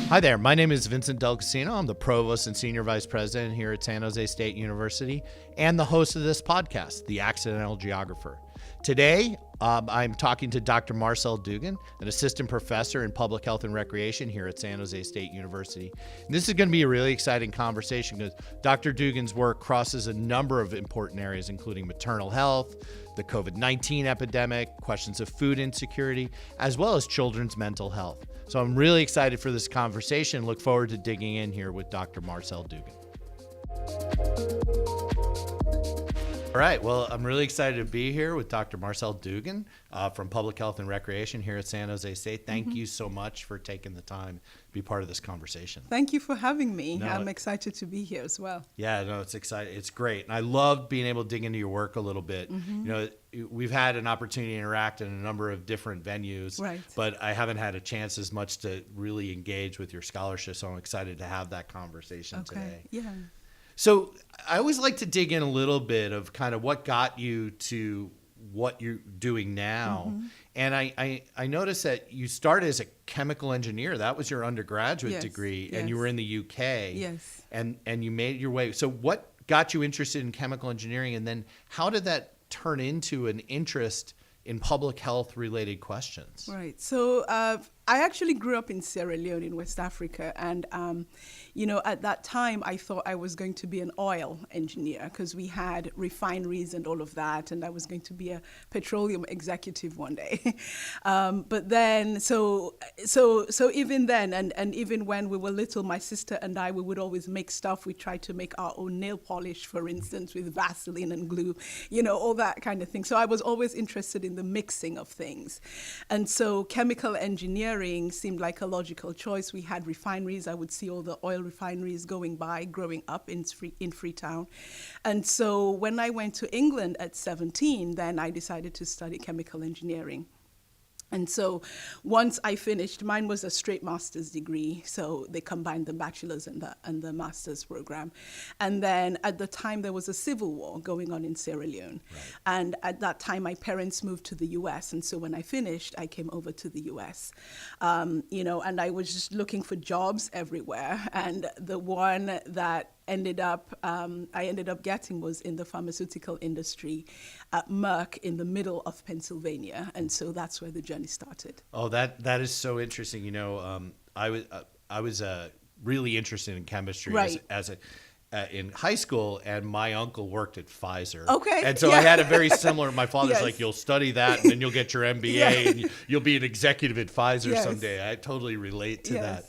Hi there, my name is Vincent Del Casino. I'm the Provost and Senior Vice President here at San Jose State University and the host of this podcast, The Accidental Geographer. Today, I'm talking to Dr. Marcelle Dougan, an assistant professor in public health and recreation here at San Jose State University. And this is going to be a really exciting conversation because Dr. Dougan's work crosses a number of important areas, including maternal health, the COVID-19 epidemic, questions of food insecurity, as well as children's mental health. So I'm really excited for this conversation. Look forward to digging in here with Dr. Marcelle Dougan. All right, well, I'm really excited to be here with Dr. Marcelle Dougan from Public Health and Recreation here at San Jose State. Thank you so much for taking the time to be part of this conversation. Thank you for having me. I'm excited to be here as well. Yeah, no, it's exciting. It's great. And I love being able to dig into your work a little bit. You know, we've had an opportunity to interact in a number of different venues, right, but I haven't had a chance as much to really engage with your scholarship, so I'm excited to have that conversation today. Yeah. So I always like to dig in a little bit of kind of what got you to what you're doing now. And I noticed that you started as a chemical engineer. That was your undergraduate degree, and you were in the UK. Yes. And you made your way. So what got you interested in chemical engineering, and then how did that turn into an interest in public health related questions? Right. So I actually grew up in Sierra Leone in West Africa. And, you know, at that time, I thought I was going to be an oil engineer because we had refineries and all of that. And I was going to be a petroleum executive one day. But then, so even then, and even when we were little, my sister and I, we would always make stuff. We tried to make our own nail polish, for instance, with Vaseline and glue, you know, all that kind of thing. So I was always interested in the mixing of things. And so chemical engineering seemed like a logical choice. We had refineries. I would see all the oil refineries going by growing up in Freetown. And so when I went to England at 17, then I decided to study chemical engineering. And so once I finished, mine was a straight master's degree, so they combined the bachelor's and the master's program. And then at the time, there was a civil war going on in Sierra Leone. Right. And at that time, my parents moved to the U.S. And so when I finished, I came over to the U.S. You know, and I was just looking for jobs everywhere. And the one that I ended up getting was in the pharmaceutical industry at Merck in the middle of Pennsylvania, and so that's where the journey started. Oh, that is so interesting. You know, I was really interested in chemistry right, in high school, and my uncle worked at Pfizer. Okay. And so I had a very similar, my father's like, you'll study that and then you'll get your MBA and you'll be an executive at Pfizer someday. I totally relate to that.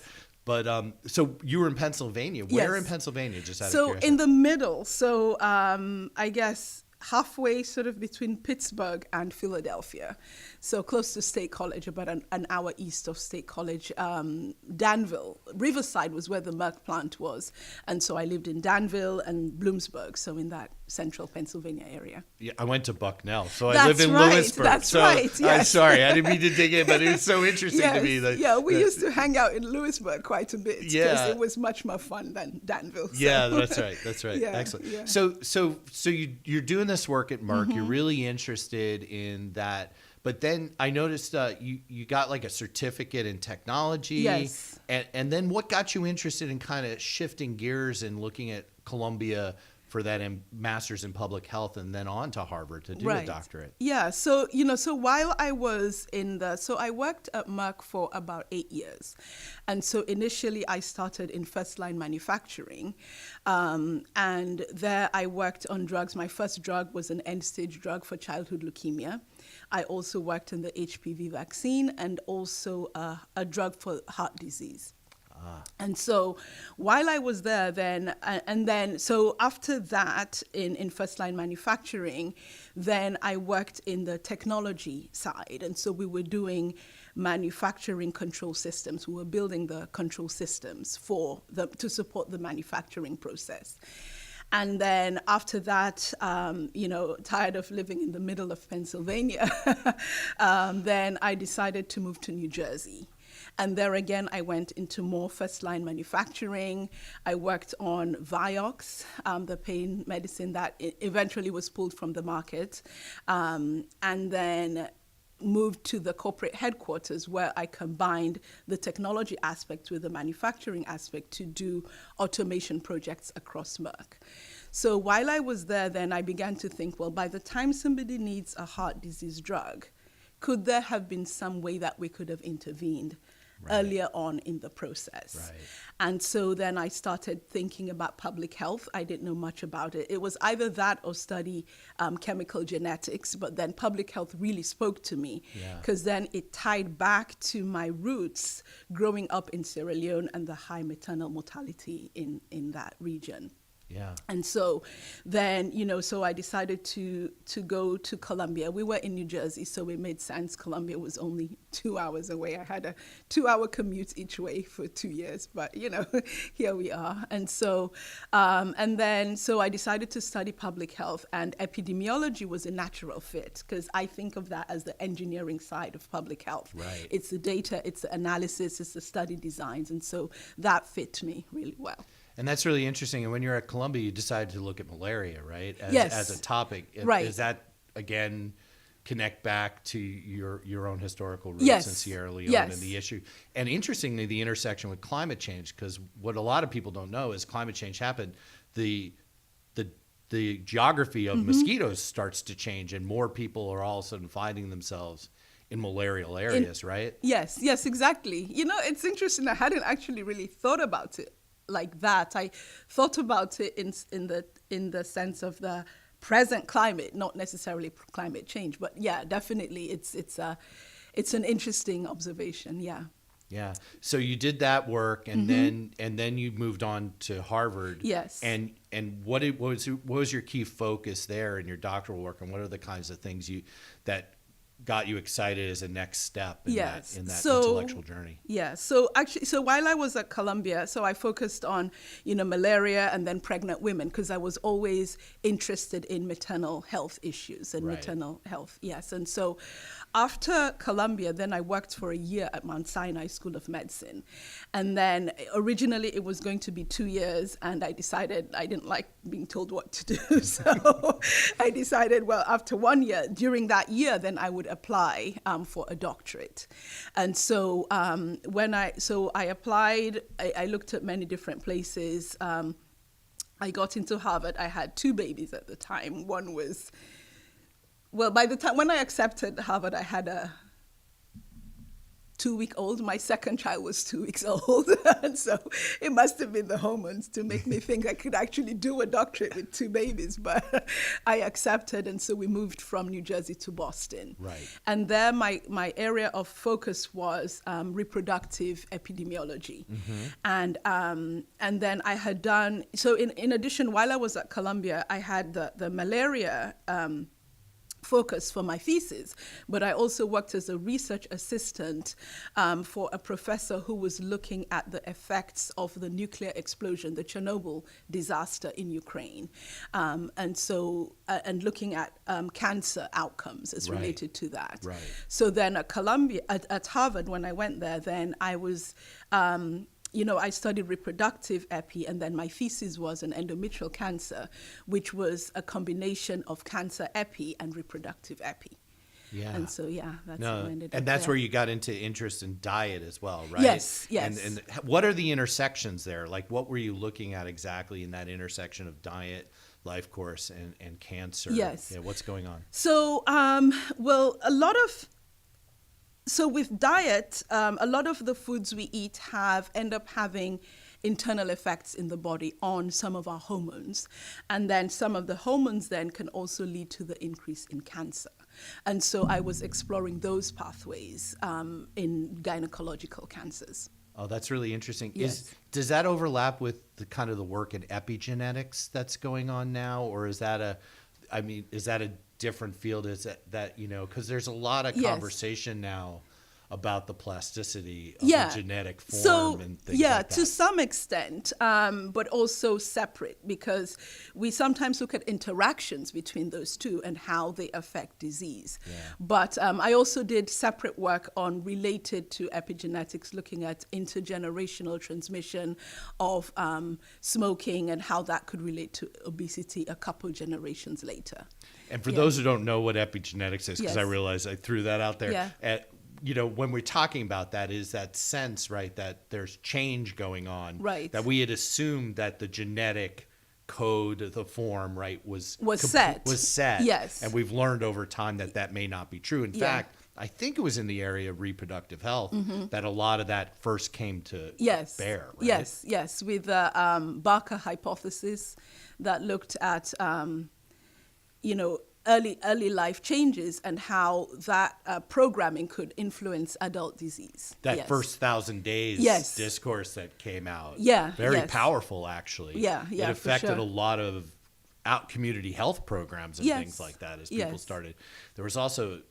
But so you were in Pennsylvania. Where in Pennsylvania? Just out of curiosity. So in the middle. So I guess halfway sort of between Pittsburgh and Philadelphia. So close to State College, about an hour east of State College. Danville, Riverside was where the Merck plant was. And so I lived in Danville and Bloomsburg, so in that central Pennsylvania area. Yeah, I went to Bucknell, so I live in Lewisburg. That's right, yes. I'm sorry, I didn't mean to dig in, but it was so interesting to me. We used to hang out in Lewisburg quite a bit because it was much more fun than Danville. So. Yeah, that's right. Excellent. Yeah. So you're doing this work at Merck. You're really interested in that. But then I noticed you got like a certificate in technology. Yes. And then what got you interested in kind of shifting gears and looking at Columbia for that master's in public health and then on to Harvard to do a doctorate? Yeah. So, you know, so while I was I worked at Merck for about 8 years. And so initially I started in first line manufacturing. And there I worked on drugs. My first drug was an end stage drug for childhood leukemia. I also worked in the HPV vaccine and also a drug for heart disease. And so while I was there so after that in first line manufacturing, then I worked in the technology side. And so we were doing manufacturing control systems. We were building the control systems to support the manufacturing process. And then after that, you know, tired of living in the middle of Pennsylvania, then I decided to move to New Jersey. And there again, I went into more first-line manufacturing. I worked on Vioxx, the pain medicine that eventually was pulled from the market. And then moved to the corporate headquarters where I combined the technology aspect with the manufacturing aspect to do automation projects across Merck. So while I was there, then I began to think, well, by the time somebody needs a heart disease drug, could there have been some way that we could have intervened earlier on in the process? Right. And so then I started thinking about public health. I didn't know much about it. It was either that or study chemical genetics, but then public health really spoke to me because then it tied back to my roots growing up in Sierra Leone and the high maternal mortality in that region. Yeah. And so then, so I decided to go to Columbia. We were in New Jersey, so it made sense. Columbia was only 2 hours away. I had a 2-hour commute each way for 2 years, but, here we are. And so, so I decided to study public health, and epidemiology was a natural fit because I think of that as the engineering side of public health. Right. It's the data, it's the analysis, it's the study designs. And so that fit me really well. And that's really interesting. And when you're at Columbia, you decided to look at malaria, right? As a topic. Right. Does that, again, connect back to your own historical roots Yes. in Sierra Leone Yes. and the issue? And interestingly, the intersection with climate change, because what a lot of people don't know is climate change happened. The geography of mosquitoes starts to change, and more people are all of a sudden finding themselves in malarial areas, right? Yes, exactly. It's interesting. I hadn't actually really thought about it like that. I thought about it in the sense of the present climate, not necessarily climate change, but yeah, definitely it's an interesting observation. Yeah. So you did that work, and then you moved on to Harvard. Yes. And what was your key focus there in your doctoral work, and what are the kinds of things that got you excited as a next step in that intellectual journey? Yeah. So while I was at Columbia, so I focused on, malaria and then pregnant women because I was always interested in maternal health issues and maternal health. Yes. And so after Columbia, then I worked for a year at Mount Sinai School of Medicine. And then originally it was going to be 2 years, and I decided I didn't like being told what to do. So I decided, well, after 1 year, during that year, then I would apply for a doctorate. And so I applied, I looked at many different places. I got into Harvard. I had 2 babies at the time. One was, well, by the time when I accepted Harvard, I had a 2-week-old. My second child was 2 weeks old. And so it must have been the hormones to make me think I could actually do a doctorate with 2 babies. But I accepted. And so we moved from New Jersey to Boston. Right. And there my area of focus was reproductive epidemiology. And then I had done, so in addition, while I was at Columbia, I had the malaria focus for my thesis, but I also worked as a research assistant for a professor who was looking at the effects of the nuclear explosion, the Chernobyl disaster in Ukraine, and looking at cancer outcomes as related to that. Right. So then at Columbia, at Harvard, when I went there, then I was I studied reproductive epi, and then my thesis was on endometrial cancer, which was a combination of cancer epi and reproductive epi. Yeah. And so, that's how I ended up. And that's where you got into interest in diet as well, right? Yes. And what are the intersections there? Like, what were you looking at exactly in that intersection of diet, life course, and cancer? Yes. Yeah, what's going on? So, So with diet, a lot of the foods we eat end up having internal effects in the body on some of our hormones. And then some of the hormones then can also lead to the increase in cancer. And so I was exploring those pathways in gynecological cancers. Oh, that's really interesting. Yes. Does that overlap with the kind of the work in epigenetics that's going on now? Or is that a different field? Is that because there's a lot of conversation now about the plasticity of Yeah. the genetic form So, and things yeah, like that. to some extent, but also separate, because we sometimes look at interactions between those two and how they affect disease. Yeah. But I also did separate work on related to epigenetics, looking at intergenerational transmission of smoking and how that could relate to obesity a couple generations later. And for those who don't know what epigenetics is, because I Yes. realize I threw that out there, Yeah. When we're talking about that, is that sense, right, that there's change going on, Right. that we had assumed that the genetic code, the form, right, was set. Yes. And we've learned over time that that may not be true. In Yeah. fact, I think it was in the area of reproductive health that a lot of that first came to bear, right? Yes, with the Barker hypothesis that looked at, early life changes and how that programming could influence adult disease. That first 1,000 days Yes. discourse that came out. Yeah, Very yes. powerful, actually. Yeah, It for affected sure. a lot of community health programs and Yes. things like that as people Yes. started. There was also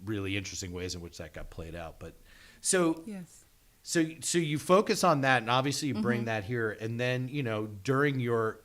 really interesting ways in which that got played out. But so Yes. so you focus on that, and obviously you Mm-hmm. bring that here. And then, during your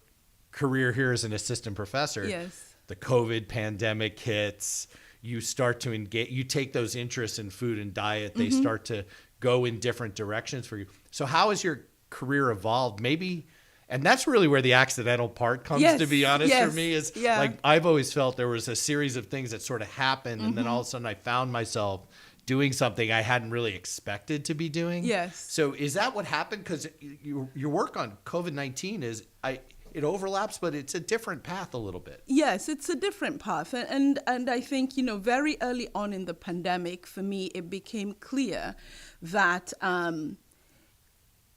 career here as an assistant professor, Yes. the COVID pandemic hits, you start to engage, you take those interests in food and diet, they Mm-hmm. start to go in different directions for you. So how has your career evolved? Maybe, and that's really where the accidental part comes, Yes, to be honest, yes, for me, is yeah. like, I've always felt there was a series of things that sort of happened, and then all of a sudden I found myself doing something I hadn't really expected to be doing. Yes. So is that what happened? Because your work on COVID-19 it overlaps, but it's a different path a little bit. Yes, it's a different path. And I think, very early on in the pandemic, for me, it became clear that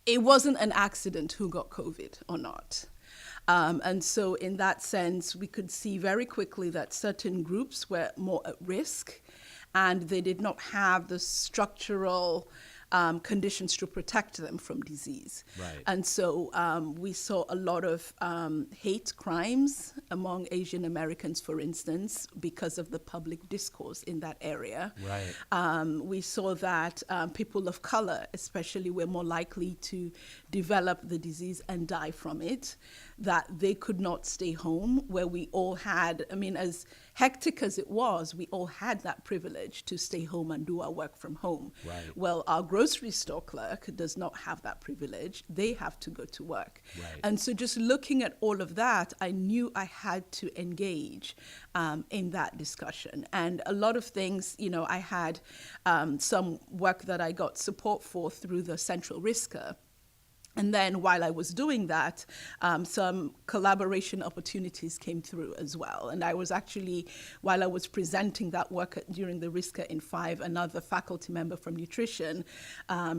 it wasn't an accident who got COVID or not. And so in that sense, we could see very quickly that certain groups were more at risk and they did not have the structural conditions to protect them from disease. Right. And so we saw a lot of hate crimes among Asian Americans, for instance, because of the public discourse in that area. Right. We saw that people of color especially were more likely to develop the disease and die from it, that they could not stay home, where we all had, as hectic as it was, we all had that privilege to stay home and do our work from home. Right. Well, our grocery store clerk does not have that privilege. They have to go to work. Right. And so just looking at all of that, I knew I had to engage in that discussion. And a lot of things, I had some work that I got support for through the Central Risker. And then while I was doing that, some collaboration opportunities came through as well. And I was actually, while I was presenting that work during the RISCA in 5, another faculty member from nutrition,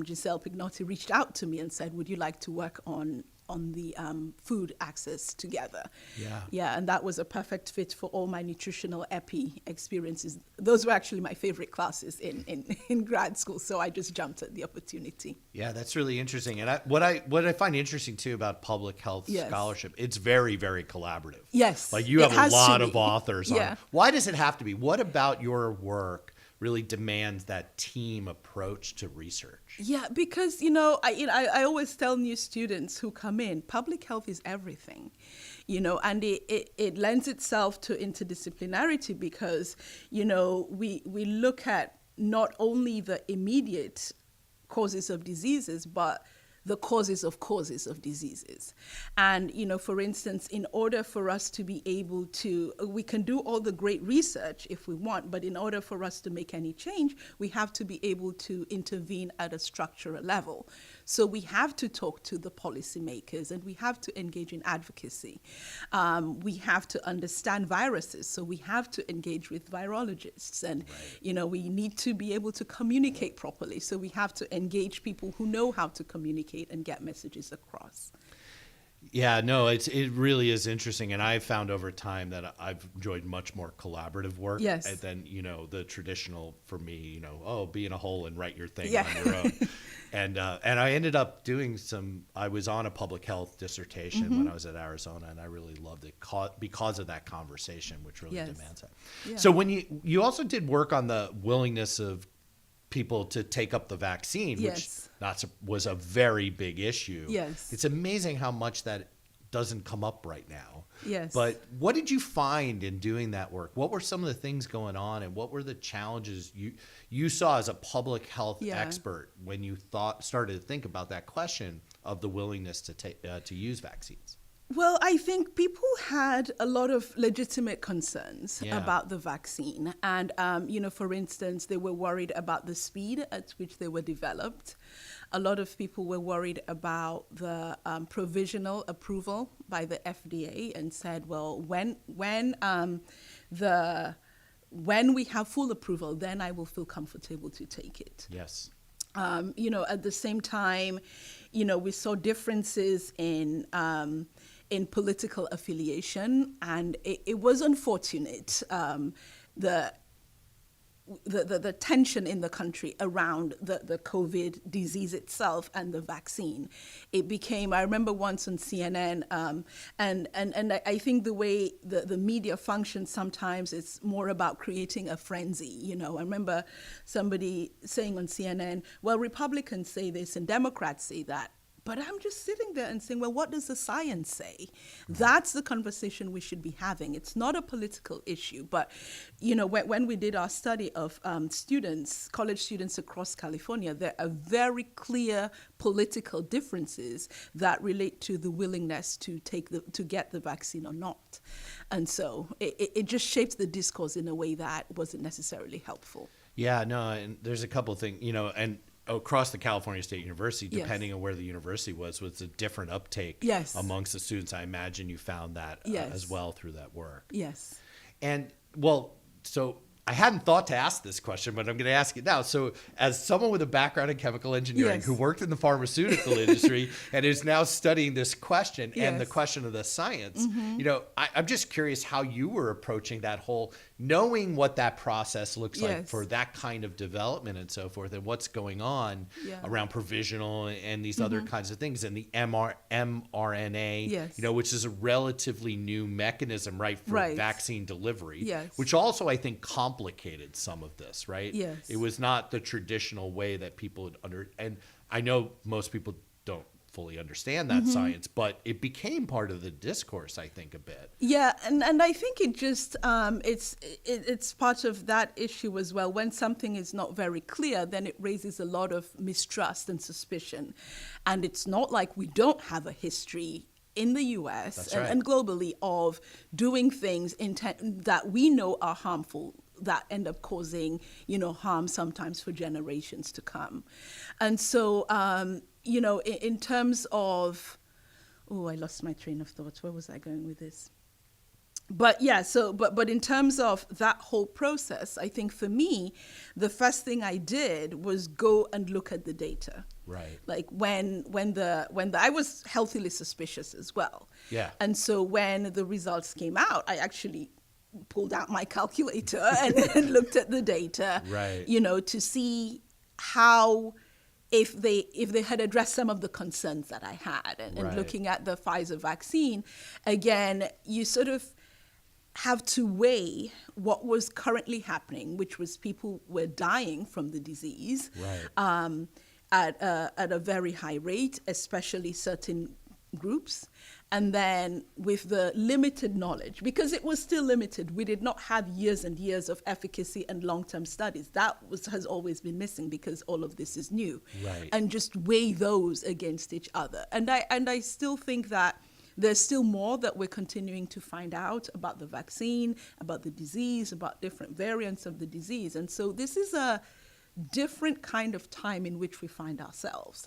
Giselle Pignotti, reached out to me and said, would you like to work on the food access together? Yeah, and that was a perfect fit for all my nutritional epi experiences. Those were actually my favorite classes in grad school, so I just jumped at the opportunity. Yeah, that's really interesting. And what I find interesting too about public health scholarship, it's very, very collaborative. Yes, like you have a lot of authors on it. Yeah. Why does it have to be? What about your work really demands that team approach to research? Yeah, because I always tell new students who come in, public health is everything, and it lends itself to interdisciplinarity because we look at not only the immediate causes of diseases, but the causes of diseases. And, for instance, in order for us to be able to, we can do all the great research if we want, but in order for us to make any change, we have to be able to intervene at a structural level. So we have to talk to the policymakers and we have to engage in advocacy. We have to understand viruses, so we have to engage with virologists. And, we need to be able to communicate properly, so we have to engage people who know how to communicate and get messages across. Yeah, no, it really is interesting, and I've found over time that I've enjoyed much more collaborative work than the traditional for me. Be in a hole and write your thing on your own. And I ended up doing I was on a public health dissertation when I was at Arizona, and I really loved it because of that conversation, which really demands that. Yeah. So when you also did work on the willingness of people to take up the vaccine, Yes. which was a very big issue. Yes. It's amazing how much that doesn't come up right now. Yes. But what did you find in doing that work? What were some of the things going on, and what were the challenges you saw as a public health expert when you started to think about that question of the willingness to use vaccines? Well, I think people had a lot of legitimate concerns about the vaccine. And, for instance, they were worried about the speed at which they were developed. A lot of people were worried about the provisional approval by the FDA and said, well, when we have full approval, then I will feel comfortable to take it. Yes. At the same time, we saw differences in political affiliation, and it was unfortunate, the tension in the country around the COVID disease itself and the vaccine. It became, I remember once on CNN, and I think the way the media functions sometimes it's more about creating a frenzy. I remember somebody saying on CNN, well, Republicans say this and Democrats say that. But I'm just sitting there and saying, well, what does the science say? That's the conversation we should be having. It's not a political issue. But, when we did our study of college students across California, there are very clear political differences that relate to the willingness to get the vaccine or not. And so it just shaped the discourse in a way that wasn't necessarily helpful. Yeah, no, and there's a couple of things, and across the California State University, depending on where the university was a different uptake amongst the students. I imagine you found that as well through that work. Yes. And so I hadn't thought to ask this question, but I'm going to ask it now. So as someone with a background in chemical engineering who worked in the pharmaceutical industry and is now studying this question and the question of the science, I'm just curious how you were approaching that whole, knowing what that process looks like for that kind of development and so forth, and what's going on around provisional and these other kinds of things, and the mRNA, which is a relatively new mechanism, for vaccine delivery, which also I think complicated some of this, right? Yes. It was not the traditional way that people would and I know most people don't fully understand that science, but it became part of the discourse, I think, a bit. Yeah, and I think it just it's part of that issue as well. When something is not very clear, then it raises a lot of mistrust and suspicion. And it's not like we don't have a history in the U.S. and globally of doing things that we know are harmful, that end up causing, harm sometimes for generations to come. And so, in terms of, I lost my train of thought. Where was I going with this? But but in terms of that whole process, I think for me, the first thing I did was go and look at the data. Right. Like when I was healthily suspicious as well. Yeah. And so when the results came out, I actually pulled out my calculator and looked at the data. Right. To see how, if they had addressed some of the concerns that I had, and looking at the Pfizer vaccine, again, you sort of have to weigh what was currently happening, which was people were dying from the disease at a very high rate, especially certain groups. And then with the limited knowledge, because it was still limited, we did not have years and years of efficacy and long-term studies. That has always been missing because all of this is new. Right. And just weigh those against each other. And I still think that there's still more that we're continuing to find out about the vaccine, about the disease, about different variants of the disease. And so this is a different kind of time in which we find ourselves.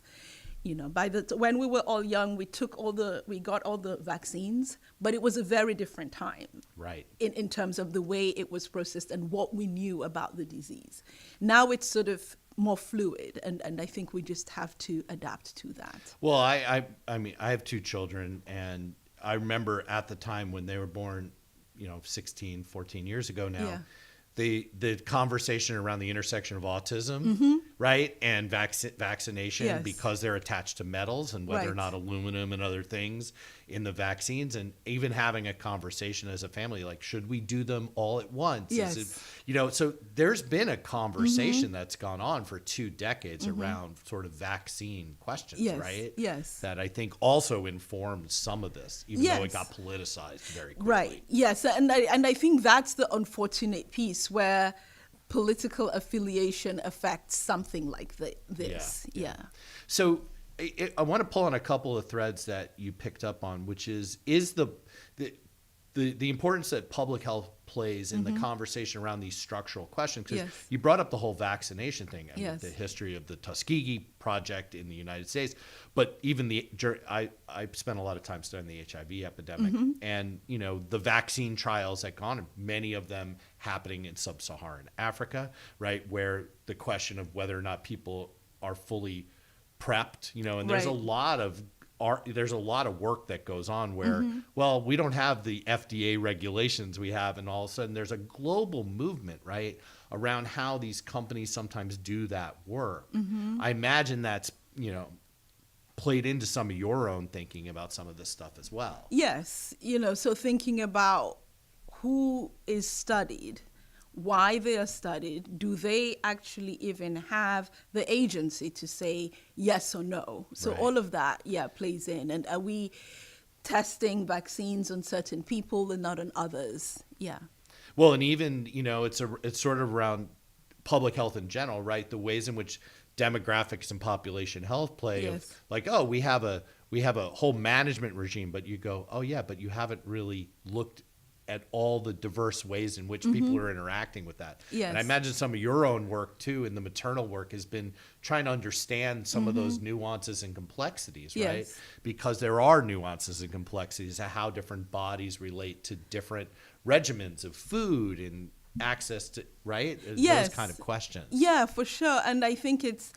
When we were all young, we got all the vaccines, but it was a very different time. Right. In terms of the way it was processed and what we knew about the disease. Now it's sort of more fluid, and I think we just have to adapt to that. Well, I mean, I have two children, and I remember at the time when they were born, 16, 14 years ago now, the conversation around the intersection of autism right? And vaccination Yes. because they're attached to metals and whether or Right. not aluminum and other things in the vaccines, and even having a conversation as a family, like, should we do them all at once? Yes. Is it, so there's been a conversation that's gone on for 2 decades around sort of vaccine questions, Yes. right? Yes. That I think also informed some of this, even though it Yes. got politicized very quickly. Right. Yes. And I think that's the unfortunate piece where political affiliation affects something like this. Yeah. So I want to pull on a couple of threads that you picked up on, which is the importance that public health plays in the conversation around these structural questions. Because Yes. you brought up the whole vaccination thing. I mean, Yes. the history of the Tuskegee Project in the United States, but even I spent a lot of time studying the HIV epidemic, and the vaccine trials that gone, many of them happening in sub-Saharan Africa, right, where the question of whether or not people are fully prepped, and there's there's a lot of work that goes on where, well, we don't have the FDA regulations we have, and all of a sudden there's a global movement, right, around how these companies sometimes do that work. I imagine that's, played into some of your own thinking about some of this stuff as well. Yes. So thinking about who is studied, why they are studied, do they actually even have the agency to say yes or no? So Right. all of that, plays in. And are we testing vaccines on certain people and not on others? Yeah. Well, and even, it's sort of around public health in general, right? The ways in which demographics and population health play Yes. of, like, oh, we have a whole management regime, but you go, oh yeah, but you haven't really looked at all the diverse ways in which people are interacting with that. Yes. And I imagine some of your own work too in the maternal work has been trying to understand some of those nuances and complexities, right? Yes. Because there are nuances and complexities to how different bodies relate to different regimens of food and access to, right? Yes. Those kind of questions. Yeah, for sure. And I think it's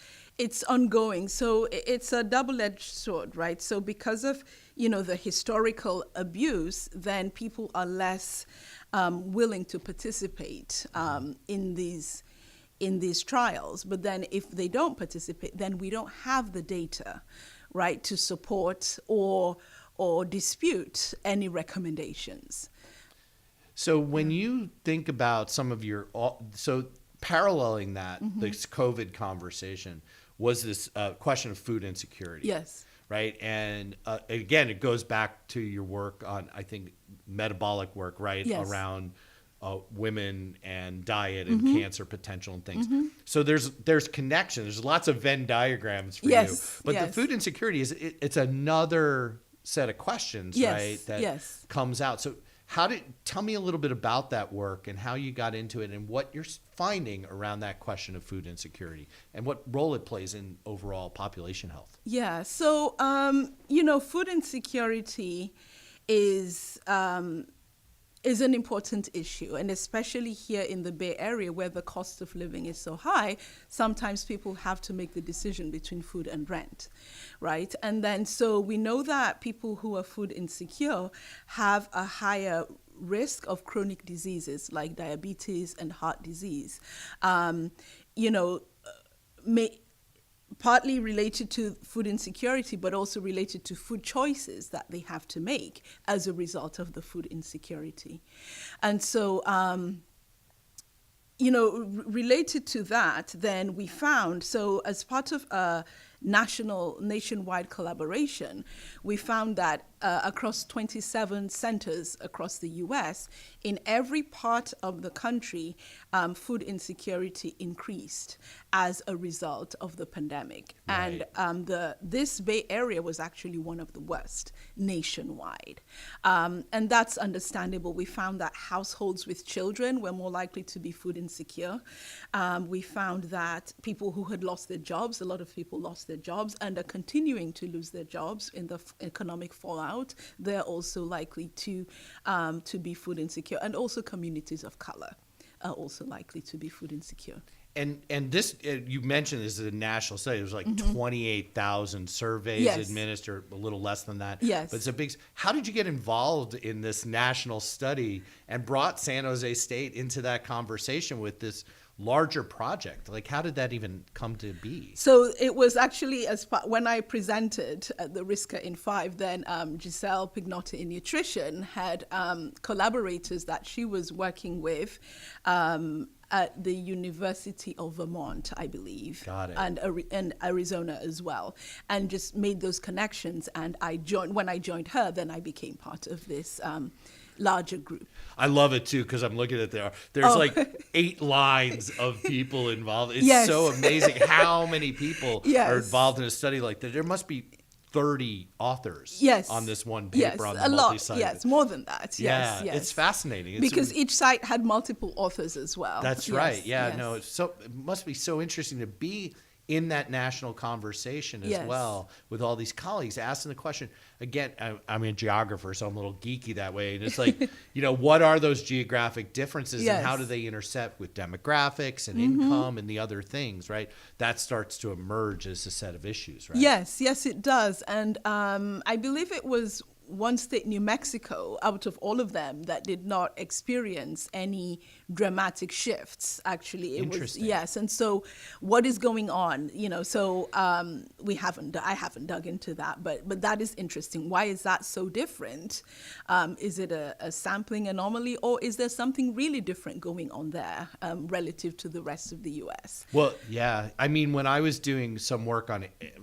ongoing. So it's a double-edged sword, right? So because of, the historical abuse, then people are less willing to participate in these trials. But then if they don't participate, then we don't have the data, right, to support or dispute any recommendations. So when you think about some of so paralleling that, this COVID conversation was this question of food insecurity. Yes. Right. And again, it goes back to your work on, I think, metabolic work, right? Yes. Around women and diet and cancer potential and things. So there's connection. There's lots of Venn diagrams for you. But the food insecurity it's another set of questions, right? That comes out. So tell me a little bit about that work and how you got into it and what you're finding around that question of food insecurity and what role it plays in overall population health. Yeah. So, food insecurity is an important issue, and especially here in the Bay Area where the cost of living is so high, sometimes people have to make the decision between food and rent, right? And then so we know that people who are food insecure have a higher risk of chronic diseases like diabetes and heart disease, partly related to food insecurity, but also related to food choices that they have to make as a result of the food insecurity. And so, related to that, then we found, so as part of a nationwide collaboration, we found that across 27 centers across the U.S., in every part of the country, food insecurity increased as a result of the pandemic. Right. And this Bay Area was actually one of the worst nationwide. And that's understandable. We found that households with children were more likely to be food insecure. We found that people who had lost their jobs, a lot of people lost their jobs and are continuing to lose their jobs in the economic fallout. They're also likely to be food insecure, and also communities of color are also likely to be food insecure. And this, you mentioned this is a national study. There's like 28,000 surveys administered, a little less than that. Yes. But it's a big. How did you get involved in this national study and brought San Jose State into that conversation with this larger project. Like, how did that even come to be? So it was actually when I presented at the RISCA in 5, then Giselle Pignotti in nutrition had collaborators that she was working with at the University of Vermont, I believe. Got it. And Arizona as well, and just made those connections. And when I joined her, then I became part of this larger group. I love it too, because I'm looking at there's like 8 lines of people involved. It's Yes. so amazing how many people Yes. are involved in a study like that. There must be 30 authors Yes. on this one Yes, paper on the a lot. multi-site. Yes, more than that. Yeah, Yes. it's fascinating. Because each site had multiple authors as well. That's Yes, right. Yeah, yes. no, it must be so interesting to be in that national conversation as Yes. well with all these colleagues asking the question. Again, I'm a geographer, so I'm a little geeky that way. And it's like, what are those geographic differences Yes. and how do they intersect with demographics and income and the other things, right? That starts to emerge as a set of issues, right? Yes, it does. And I believe it was one state, New Mexico, out of all of them that did not experience any dramatic shifts. Actually, it was Interesting. yes. And so, what is going on? So I haven't dug into that, but that is interesting. Why is that so different? Is it a sampling anomaly, or is there something really different going on there relative to the rest of the U.S.? Well, yeah. I mean, when I was doing some work on it,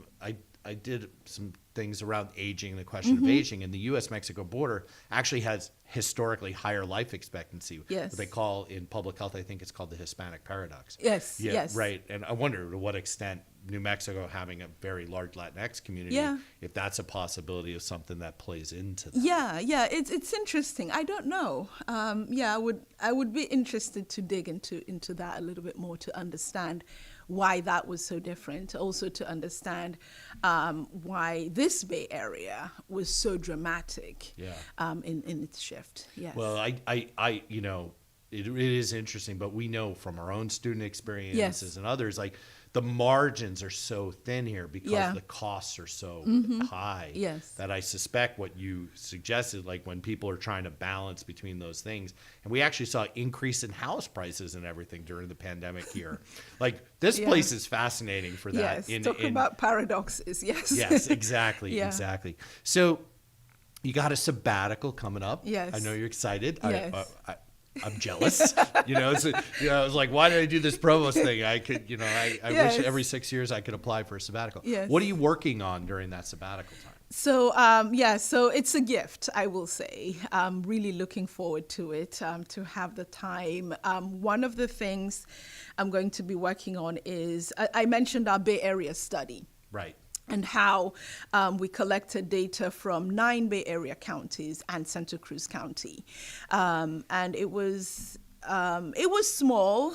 I did some things around aging, the question of aging, and the U.S.-Mexico border actually has historically higher life expectancy. Yes. What they call in public health, I think it's called the Hispanic paradox. Yes, Yeah, yes. right. And I wonder to what extent New Mexico having a very large Latinx community, Yeah. if that's a possibility of something that plays into that. Yeah, it's interesting. I don't know. I would be interested to dig into that a little bit more to understand why that was so different. Also to understand why this Bay Area was so dramatic. Yeah. In its shift. Yes. Well, it is interesting, but we know from our own student experiences and others, like the margins are so thin here because the costs are so high. Yes. That I suspect what you suggested, like when people are trying to balance between those things, and we actually saw increase in house prices and everything during the pandemic here. Like this place is fascinating for that. Yes. Talk about paradoxes. Yes. Yes, exactly, Yeah. exactly. So you got a sabbatical coming up. Yes. I know you're excited. Yes. I'm jealous. I was like, why did I do this provost thing? I could, I Yes. wish every 6 years I could apply for a sabbatical. Yes. What are you working on during that sabbatical time? So, so it's a gift, I will say. I'm really looking forward to it, to have the time. One of the things I'm going to be working on is, I mentioned our Bay Area study. Right. And how we collected data from 9 Bay Area counties and Santa Cruz County, and it was small.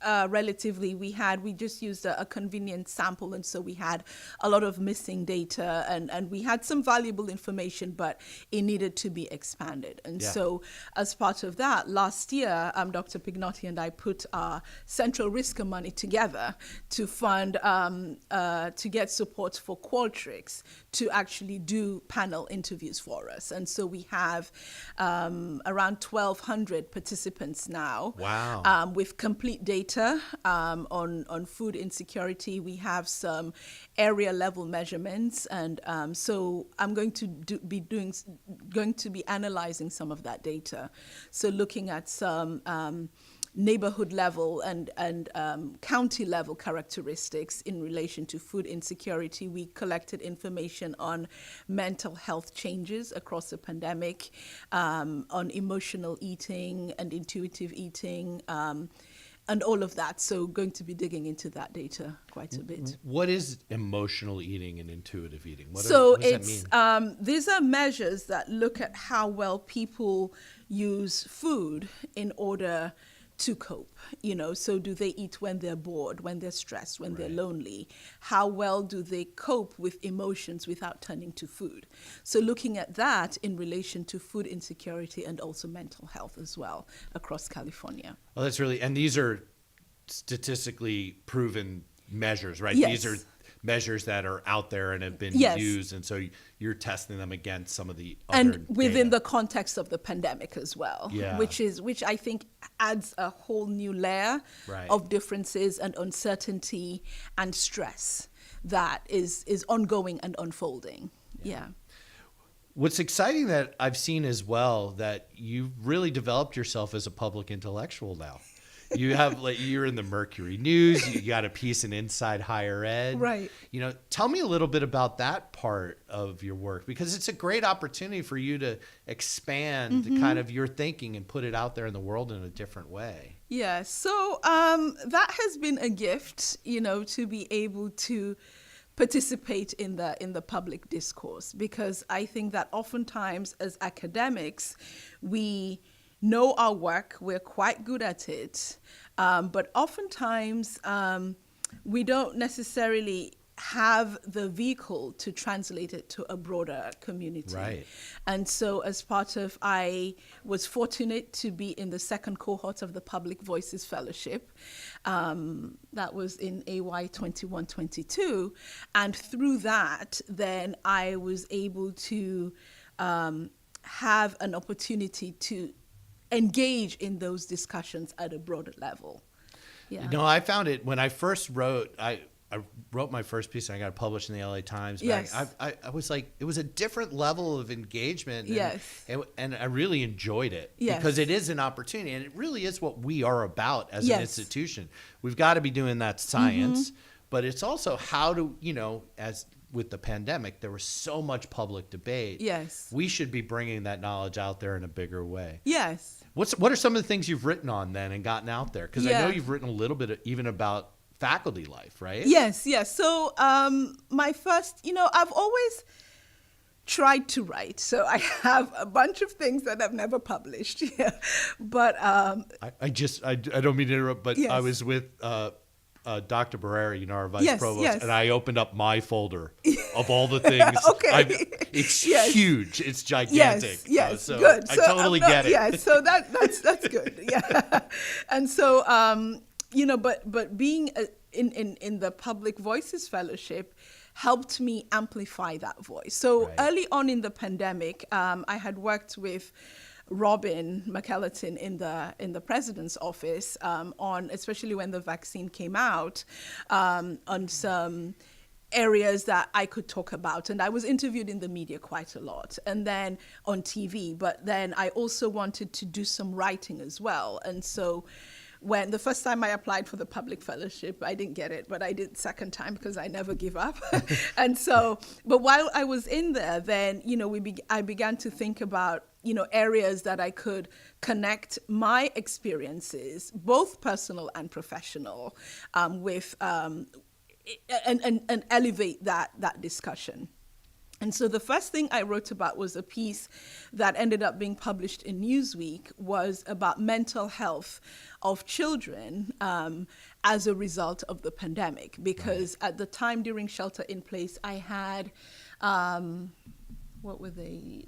Relatively, we just used a convenient sample, and so we had a lot of missing data, and we had some valuable information, but it needed to be expanded. And so, as part of that, last year, Dr. Pignotti and I put our central RISCA money together to fund to get support for Qualtrics to actually do panel interviews for us. And so we have around 1,200 participants now. Wow. With complete data on food insecurity. We have some area level measurements, and so I'm going to be analyzing some of that data. So looking at some neighborhood level and county level characteristics in relation to food insecurity. We collected information on mental health changes across the pandemic, on emotional eating and intuitive eating, and all of that. So going to be digging into that data quite a bit. What is emotional eating and intuitive eating? What So does that mean? These are measures that look at how well people use food in order to cope. So do they eat when they're bored, when they're stressed, when they're lonely? How well do they cope with emotions without turning to food? So looking at that in relation to food insecurity and also mental health as well across California. Oh, that's and these are statistically proven measures, right? Yes. These are measures that are out there and have been Yes. used, and so you're testing them against some of the and other within data. the context of the pandemic as well, Yeah. which I think adds a whole new layer Right. of differences and uncertainty and stress that is ongoing and unfolding. Yeah. What's exciting that I've seen as well, that you've really developed yourself as a public intellectual now. You have, like, you're in the Mercury News, you got a piece in Inside Higher Ed. Right. You know, tell me a little bit about that part of your work, because it's a great opportunity for you to expand kind of your thinking and put it out there in the world in a different way. Yeah, so that has been a gift, to be able to participate in the public discourse, because I think that oftentimes as academics, we know our work, we're quite good at it, but oftentimes we don't necessarily have the vehicle to translate it to a broader community. Right. And so as part of, I was fortunate to be in the second cohort of the Public Voices Fellowship. That was in AY 21-22. And through that, then I was able to have an opportunity to engage in those discussions at a broader level. Yeah. No, I found it when I first wrote, I wrote my first piece and I got it published in the LA Times. But Yes. I was like, it was a different level of engagement. And, Yes. and I really enjoyed it. Yes. Because it is an opportunity, and it really is what we are about as Yes. an institution. We've got to be doing that science, but it's also how to, as with the pandemic, there was so much public debate. Yes. We should be bringing that knowledge out there in a bigger way. Yes. What are some of the things you've written on then and gotten out there? Because I know Yeah. you've written a little bit even about faculty life, right? Yes. So my first, I've always tried to write. So I have a bunch of things that I've never published. Yeah. But I don't mean to interrupt, but Yes. I was with Dr. Barrera, our vice Yes, provost, yes. and I opened up my folder of all the things. Okay. It's Yes. huge. It's gigantic. Yes, So good. I totally get it. Yeah, so that's good. Yeah, and so but being in the Public Voices Fellowship helped me amplify that voice. So Right. early on in the pandemic, I had worked with Robin McEllerton in the president's office on, especially when the vaccine came out, on some areas that I could talk about. And I was interviewed in the media quite a lot, and then on TV. But then I also wanted to do some writing as well. And so when the first time I applied for the public fellowship, I didn't get it, but I did second time because I never give up. And so, but while I was in there, then, I began to think about, areas that I could connect my experiences, both personal and professional, with, and elevate that discussion. And so the first thing I wrote about was a piece that ended up being published in Newsweek, was about mental health of children as a result of the pandemic. Because at the time during shelter in place, I had,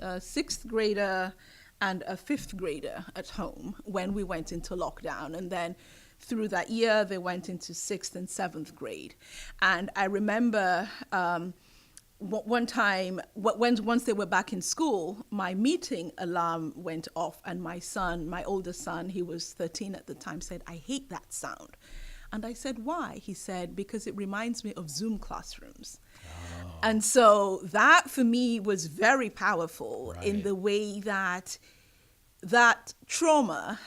a sixth grader and a fifth grader at home when we went into lockdown. And then through that year, they went into sixth and seventh grade. And I remember one time, once they were back in school, my meeting alarm went off, and my older son, he was 13 at the time, said, "I hate that sound." And I said, "Why?" He said, "Because it reminds me of Zoom classrooms." Oh. And so that for me was very powerful. Right. In the way that trauma,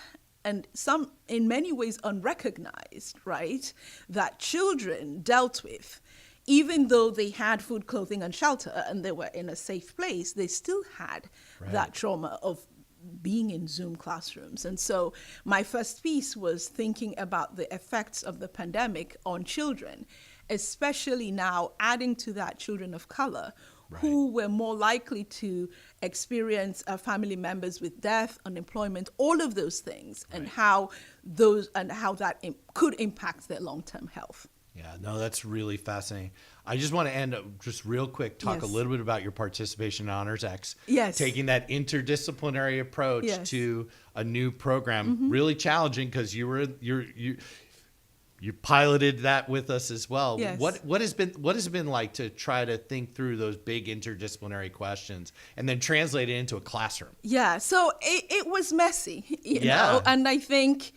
and some in many ways unrecognized, right, that children dealt with, even though they had food, clothing, and shelter, and they were in a safe place, they still had Right. that trauma of being in Zoom classrooms. And so my first piece was thinking about the effects of the pandemic on children, especially now adding to that children of color, Right. who were more likely to experience family members with death, unemployment, all of those things, Right. and how that could impact their long-term health. Yeah, no, that's really fascinating. I just want to end up just real quick, talk Yes. a little bit about your participation in Honors X. Yes. Taking that interdisciplinary approach Yes. to a new program, really challenging because you piloted that with us as well. Yes. What has it been like to try to think through those big interdisciplinary questions and then translate it into a classroom? Yeah, so it was messy, you Yeah. know, and I think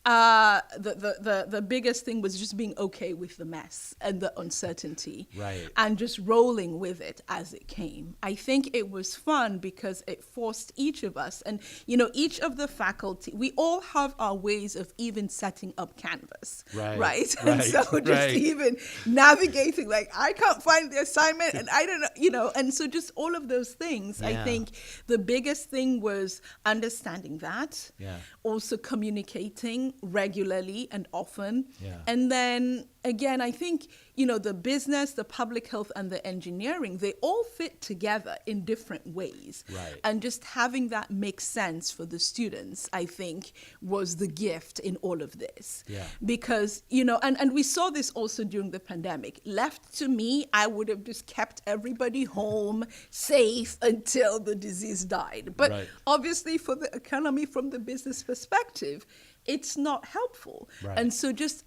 the biggest thing was just being okay with the mess and the uncertainty, Right. and just rolling with it as it came. I think it was fun because it forced each of us, and you know, each of the faculty, we all have our ways of even setting up Canvas, Right. And so just Right. even navigating, like, I can't find the assignment, and I don't know, you know, and so just all of those things. I Yeah. think the biggest thing was understanding that, Yeah. also communicating regularly and often. Yeah. And then again, I think, you know, the business, the public health, and the engineering, they all fit together in different ways. Right. And just having that make sense for the students, I think, was the gift in all of this. Yeah. Because, you know, and we saw this also during the pandemic. Left to me, I would have just kept everybody home, safe, until the disease died. But Right. obviously, for the economy, from the business perspective, it's not helpful. Right. And so just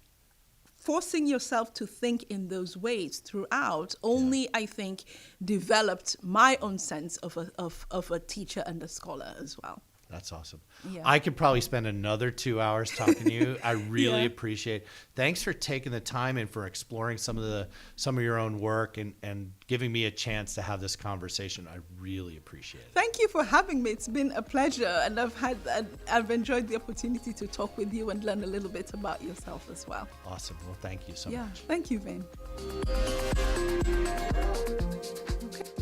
forcing yourself to think in those ways throughout only, I think, developed my own sense of a teacher and a scholar as well. That's awesome. Yeah. I could probably spend another 2 hours talking to you. I really Yeah. appreciate it. Thanks for taking the time and for exploring some of your own work and giving me a chance to have this conversation. I really appreciate it. Thank you for having me. It's been a pleasure, and I've enjoyed the opportunity to talk with you and learn a little bit about yourself as well. Awesome. Well, thank you so Yeah, much. thank you, Vin. Okay.